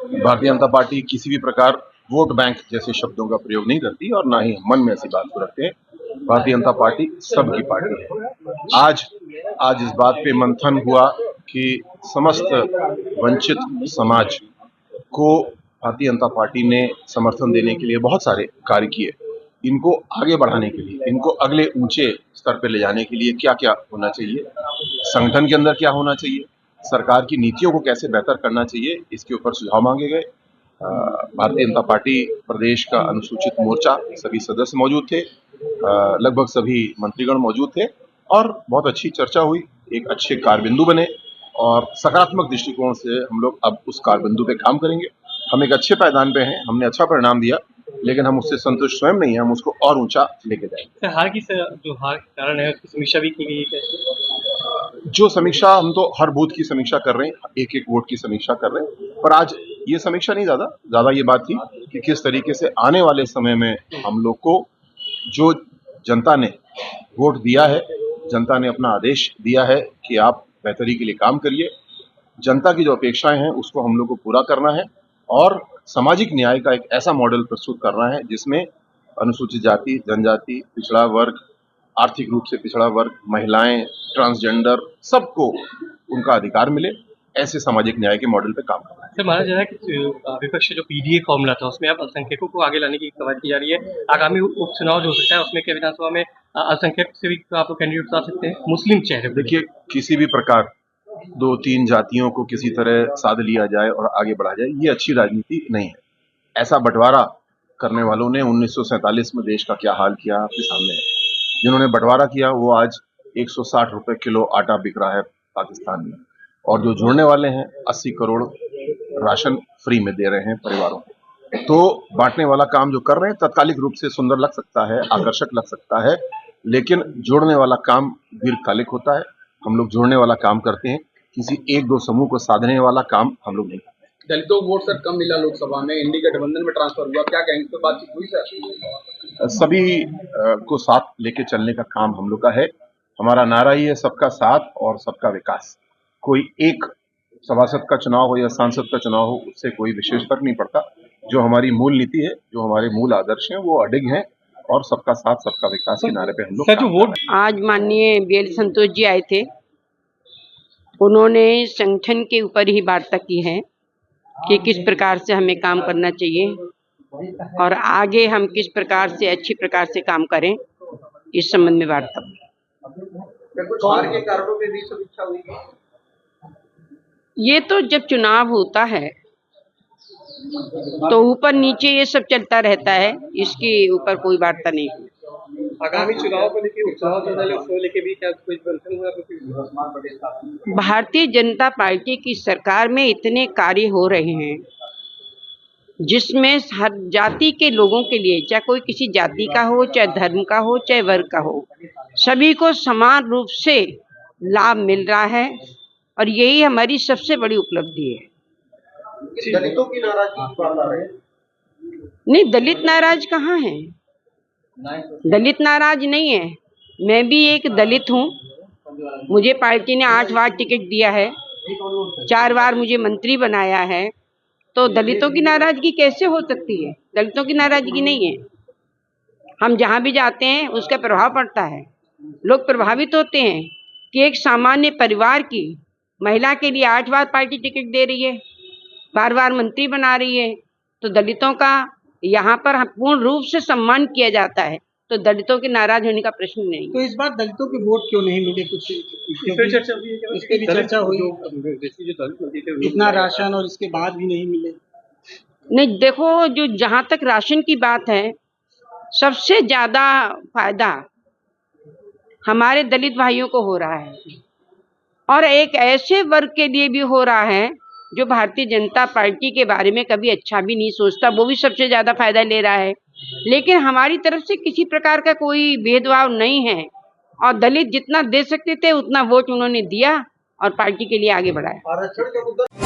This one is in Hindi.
भारतीय जनता पार्टी किसी भी प्रकार वोट बैंक जैसे शब्दों का प्रयोग नहीं करती और ना ही मन में ऐसी बात को रखते हैं। भारतीय जनता पार्टी सबकी पार्टी है। आज इस बात पे मंथन हुआ कि समस्त वंचित समाज को भारतीय जनता पार्टी ने समर्थन देने के लिए बहुत सारे कार्य किए। इनको आगे बढ़ाने के लिए, इनको अगले ऊंचे स्तर पर ले जाने के लिए क्या क्या होना चाहिए, संगठन के अंदर क्या होना चाहिए, सरकार की नीतियों को कैसे बेहतर करना चाहिए, इसके ऊपर सुझाव मांगे गए। भारतीय जनता पार्टी प्रदेश का अनुसूचित मोर्चा सभी सदस्य मौजूद थे, लगभग सभी मंत्रीगण मौजूद थे और बहुत अच्छी चर्चा हुई। एक अच्छे कारबिंदु बने और सकारात्मक दृष्टिकोण से हम लोग अब उस कारबिंदु पे काम करेंगे। हम एक अच्छे पायदान पे हैं, हमने अच्छा परिणाम दिया, लेकिन हम उससे संतुष्ट स्वयं नहीं है, हम उसको और ऊंचा लेके जाएंगे। हार की जो हार के कारण है उसकी समीक्षा भी की गई है। जो समीक्षा, हम तो हर बूथ की समीक्षा कर रहे हैं, एक एक वोट की समीक्षा कर रहे हैं, पर आज ये समीक्षा नहीं, ज्यादा ये बात थी कि किस तरीके से आने वाले समय में हम लोग को जो जनता ने वोट दिया है, जनता ने अपना आदेश दिया है कि आप बेहतरी के लिए काम करिए, जनता की जो अपेक्षाएं हैं उसको हम लोग को पूरा करना है और सामाजिक न्याय का एक ऐसा मॉडल प्रस्तुत करना है जिसमें अनुसूचित जाति, जनजाति, पिछड़ा वर्ग, आर्थिक रूप से पिछड़ा वर्ग, महिलाएं, ट्रांसजेंडर, सबको उनका अधिकार मिले, ऐसे सामाजिक न्याय के मॉडल पे काम करना है। सर, माना जा रहा है कि विपक्ष जो पीडीए फॉर्मूला था उसमें अब अल्पसंख्यकों को आगे लाने की कवायद की जा रही है। आगामी उपचुनाव जो हो सकता है उसमें क्या विधानसभा में अल्पसंख्यक से भी आप कैंडिडेट उतार सकते हैं, मुस्लिम चेहरे। देखिए, किसी भी प्रकार 2-3 जातियों को किसी तरह साध लिया जाए और आगे बढ़ा जाए, ये अच्छी राजनीति नहीं है। ऐसा बंटवारा करने वालों ने 1947 में देश का क्या हाल किया आपके सामने है। जिन्होंने बंटवारा किया वो आज 160 रुपए किलो आटा बिक रहा है पाकिस्तान में, और जो जुड़ने वाले हैं 80 करोड़ राशन फ्री में दे रहे हैं परिवारों को। तो बांटने वाला काम जो कर रहे हैं तात्कालिक रूप से सुंदर लग सकता है, आकर्षक लग सकता है, लेकिन जोड़ने वाला काम दीर्घकालिक होता है। हम लोग जोड़ने वाला काम करते हैं, किसी एक दो समूह को साधने वाला काम हम लोग नहीं करते। दलितों को वोट सर कम मिला लोकसभा में, इंडी गठबंधन में ट्रांसफर हुआ, क्या कहेंगे, इस पर बातचीत हुई सर? सभी को साथ लेके चलने का काम हम लोग का है। हमारा नारा ही है सबका साथ और सबका विकास। कोई एक सभासद का चुनाव हो या सांसद का चुनाव हो, उससे कोई विशेष फर्क नहीं पड़ता। जो हमारी मूल नीति है, जो हमारे मूल आदर्श हैं, वो अडिग हैं और सबका साथ सबका विकास के नारे पे हम लोग। सर, जो वोट आज माननीय बीएल संतोष जी आए थे, उन्होंने संगठन के ऊपर ही वार्ता की है कि किस प्रकार से हमें काम करना चाहिए और आगे हम किस प्रकार से अच्छी प्रकार से काम करें, इस संबंध में वार्ता हुई। हार के कारणों पे भी समीक्षा हुई। ये तो जब चुनाव होता है तो ऊपर नीचे ये सब चलता रहता है, इसके ऊपर कोई वार्ता नहीं हुई। आगामी चुनाव को लेकर, उपचुनाव जो है उसको लेकर भी क्या कोई मंथन हुआ? भारतीय जनता पार्टी की सरकार में इतने कार्य हो रहे हैं जिसमें हर जाति के लोगों के लिए, चाहे कोई किसी जाति का हो, चाहे धर्म का हो, चाहे वर्ग का हो, सभी को समान रूप से लाभ मिल रहा है और यही हमारी सबसे बड़ी उपलब्धि है। दलितों की नाराजगी नहीं, दलित नाराज कहाँ है? दलित नाराज नहीं है। मैं भी एक दलित हूँ। मुझे पार्टी ने 8 बार टिकट दिया है, 4 बार मुझे मंत्री बनाया है, तो दलितों की नाराजगी कैसे हो सकती है? दलितों की नाराजगी नहीं है। हम जहाँ भी जाते हैं उसका प्रभाव पड़ता है, लोग प्रभावित होते हैं कि एक सामान्य परिवार की महिला के लिए 8 बार पार्टी टिकट दे रही है, बार बार मंत्री बना रही है, तो दलितों का यहाँ पर पूर्ण रूप से सम्मान किया जाता है, तो दलितों के नाराज होने का प्रश्न नहीं। तो इस बार दलितों के वोट क्यों नहीं मिले? कुछ इस पे चर्चा हुई, इतना राशन और इसके बाद भी नहीं मिले। नहीं, देखो, जो जहाँ तक राशन की बात है, सबसे ज्यादा फायदा हमारे दलित भाइयों को हो रहा है और एक ऐसे वर्ग के लिए भी हो रहा है जो भारतीय जनता पार्टी के बारे में कभी अच्छा भी नहीं सोचता, वो भी सबसे ज्यादा फायदा ले रहा है। लेकिन हमारी तरफ से किसी प्रकार का कोई भेदभाव नहीं है और दलित जितना दे सकते थे उतना वोट उन्होंने दिया और पार्टी के लिए आगे बढ़ाया।